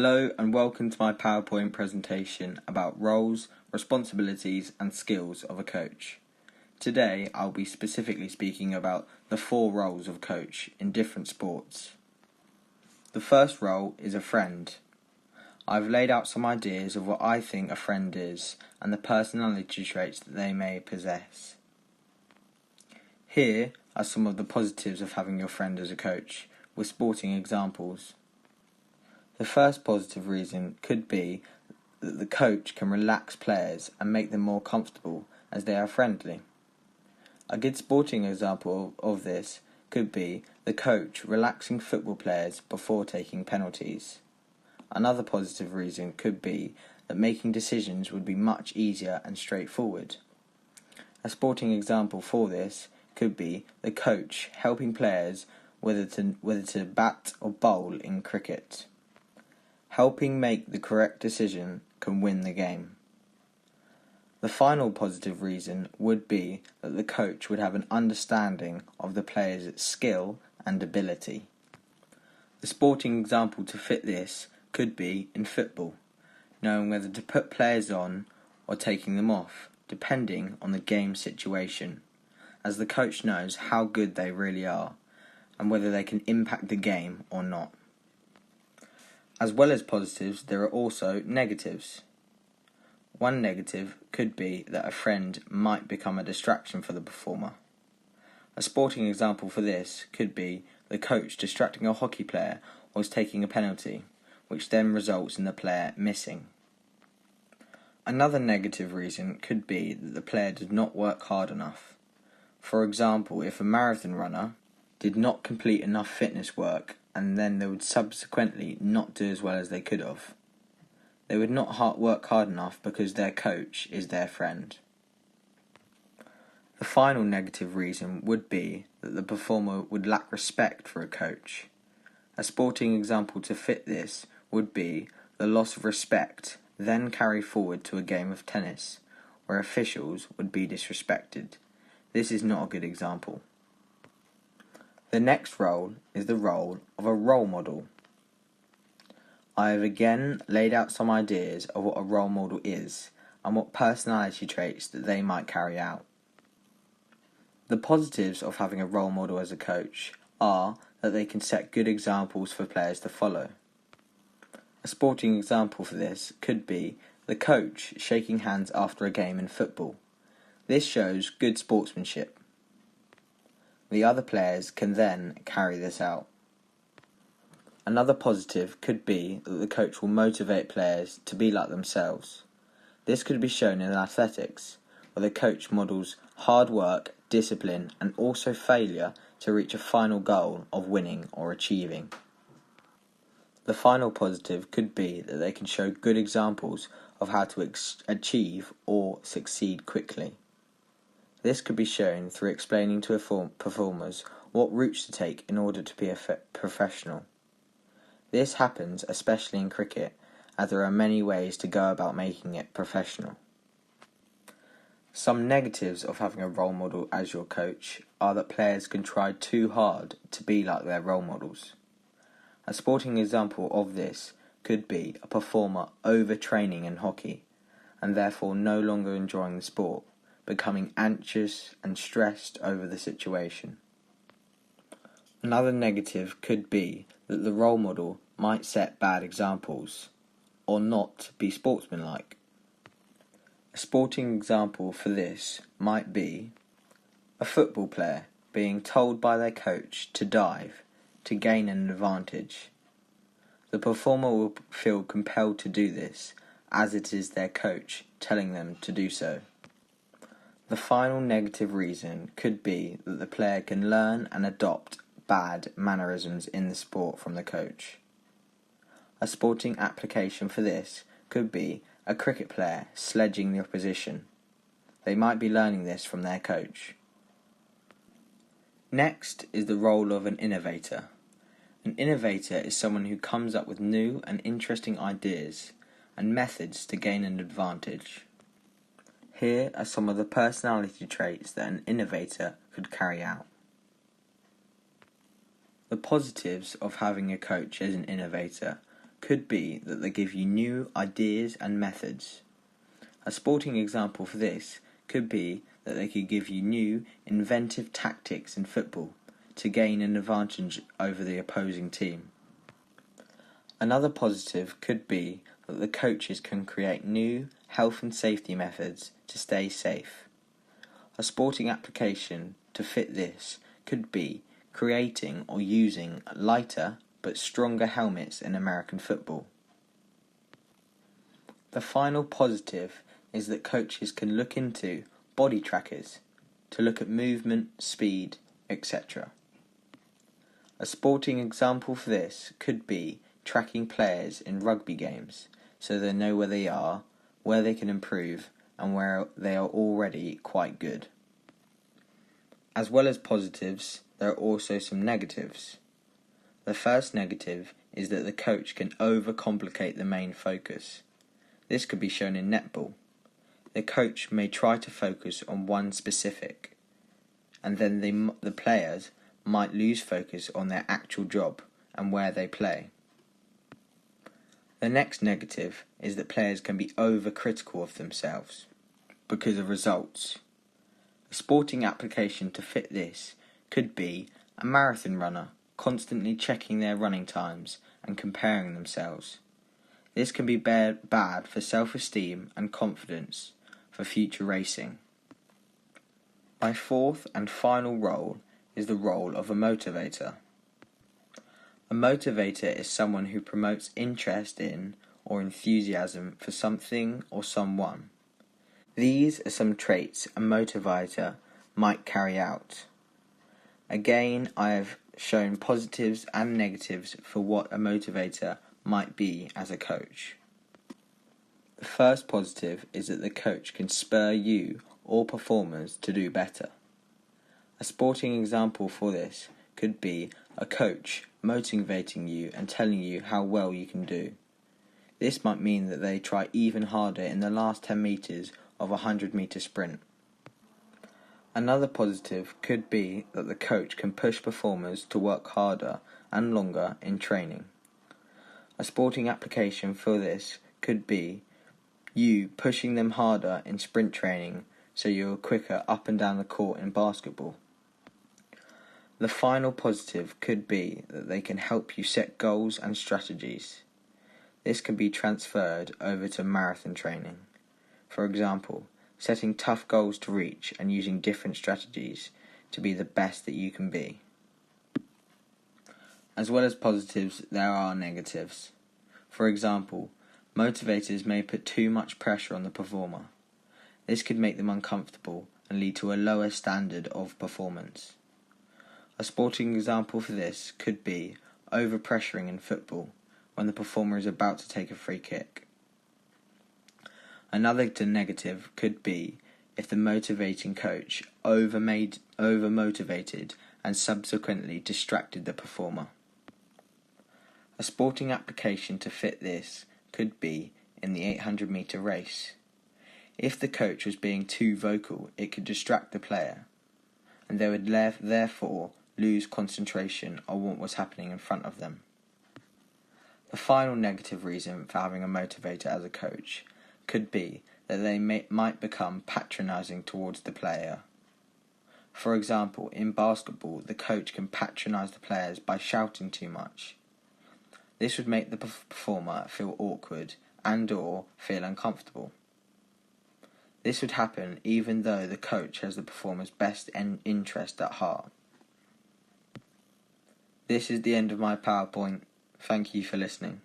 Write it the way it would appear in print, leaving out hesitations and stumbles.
Hello and welcome to my PowerPoint presentation about roles, responsibilities and skills of a coach. Today I'll be specifically speaking about the 4 roles of coach in different sports. The first role is a friend. I've laid out some ideas of what I think a friend is and the personality traits that they may possess. Here are some of the positives of having your friend as a coach, with sporting examples. The first positive reason could be that the coach can relax players and make them more comfortable as they are friendly. A good sporting example of this could be the coach relaxing football players before taking penalties. Another positive reason could be that making decisions would be much easier and straightforward. A sporting example for this could be the coach helping players whether to bat or bowl in cricket. Helping make the correct decision can win the game. The final positive reason would be that the coach would have an understanding of the player's skill and ability. The sporting example to fit this could be in football, knowing whether to put players on or taking them off, depending on the game situation, as the coach knows how good they really are and whether they can impact the game or not. As well as positives, there are also negatives. One negative could be that a friend might become a distraction for the performer. A sporting example for this could be the coach distracting a hockey player whilst taking a penalty, which then results in the player missing. Another negative reason could be that the player did not work hard enough. For example, if a marathon runner did not complete enough fitness work and then they would subsequently not do as well as they could have. They would not work hard enough because their coach is their friend. The final negative reason would be that the performer would lack respect for a coach. A sporting example to fit this would be the loss of respect, then carry forward to a game of tennis, where officials would be disrespected. This is not a good example. The next role is the role of a role model. I have again laid out some ideas of what a role model is and what personality traits that they might carry out. The positives of having a role model as a coach are that they can set good examples for players to follow. A sporting example for this could be the coach shaking hands after a game in football. This shows good sportsmanship. The other players can then carry this out. Another positive could be that the coach will motivate players to be like themselves. This could be shown in athletics, where the coach models hard work, discipline, and also failure to reach a final goal of winning or achieving. The final positive could be that they can show good examples of how to achieve or succeed quickly. This could be shown through explaining to performers what routes to take in order to be a professional. This happens especially in cricket, as there are many ways to go about making it professional. Some negatives of having a role model as your coach are that players can try too hard to be like their role models. A sporting example of this could be a performer overtraining in hockey and therefore no longer enjoying the sport, becoming anxious and stressed over the situation. Another negative could be that the role model might set bad examples or not be sportsmanlike. A sporting example for this might be a football player being told by their coach to dive to gain an advantage. The performer will feel compelled to do this as it is their coach telling them to do so. The final negative reason could be that the player can learn and adopt bad mannerisms in the sport from the coach. A sporting application for this could be a cricket player sledging the opposition. They might be learning this from their coach. Next is the role of an innovator. An innovator is someone who comes up with new and interesting ideas and methods to gain an advantage. Here are some of the personality traits that an innovator could carry out. The positives of having a coach as an innovator could be that they give you new ideas and methods. A sporting example for this could be that they could give you new, inventive tactics in football to gain an advantage over the opposing team. Another positive could be that the coaches can create new health and safety methods to stay safe. A sporting application to fit this could be creating or using lighter but stronger helmets in American football. The final positive is that coaches can look into body trackers to look at movement, speed, etc. A sporting example for this could be tracking players in rugby games so they know where they are, where they can improve, and where they are already quite good. As well as positives, there are also some negatives. The first negative is that the coach can overcomplicate the main focus. This could be shown in netball. The coach may try to focus on one specific, and then the players might lose focus on their actual job and where they play. The next negative is that players can be overcritical of themselves because of results. A sporting application to fit this could be a marathon runner constantly checking their running times and comparing themselves. This can be bad for self-esteem and confidence for future racing. My fourth and final role is the role of a motivator. A motivator is someone who promotes interest in or enthusiasm for something or someone. These are some traits a motivator might carry out. Again, I have shown positives and negatives for what a motivator might be as a coach. The first positive is that the coach can spur you or performers to do better. A sporting example for this could be a coach motivating you and telling you how well you can do. This might mean that they try even harder in the last 10 metres of a 100-metre sprint. Another positive could be that the coach can push performers to work harder and longer in training. A sporting application for this could be you pushing them harder in sprint training so you're quicker up and down the court in basketball. The final positive could be that they can help you set goals and strategies. This can be transferred over to marathon training. For example, setting tough goals to reach and using different strategies to be the best that you can be. As well as positives, there are negatives. For example, motivators may put too much pressure on the performer. This could make them uncomfortable and lead to a lower standard of performance. A sporting example for this could be overpressuring in football when the performer is about to take a free kick. Another negative could be if the motivating coach over-motivated and subsequently distracted the performer. A sporting application to fit this could be in the 800-metre race. If the coach was being too vocal, it could distract the player, and they would therefore lose concentration on what was happening in front of them. The final negative reason for having a motivator as a coach could be that they might become patronising towards the player. For example, in basketball, the coach can patronise the players by shouting too much. This would make the performer feel awkward and/or feel uncomfortable. This would happen even though the coach has the performer's best interest at heart. This is the end of my PowerPoint. Thank you for listening.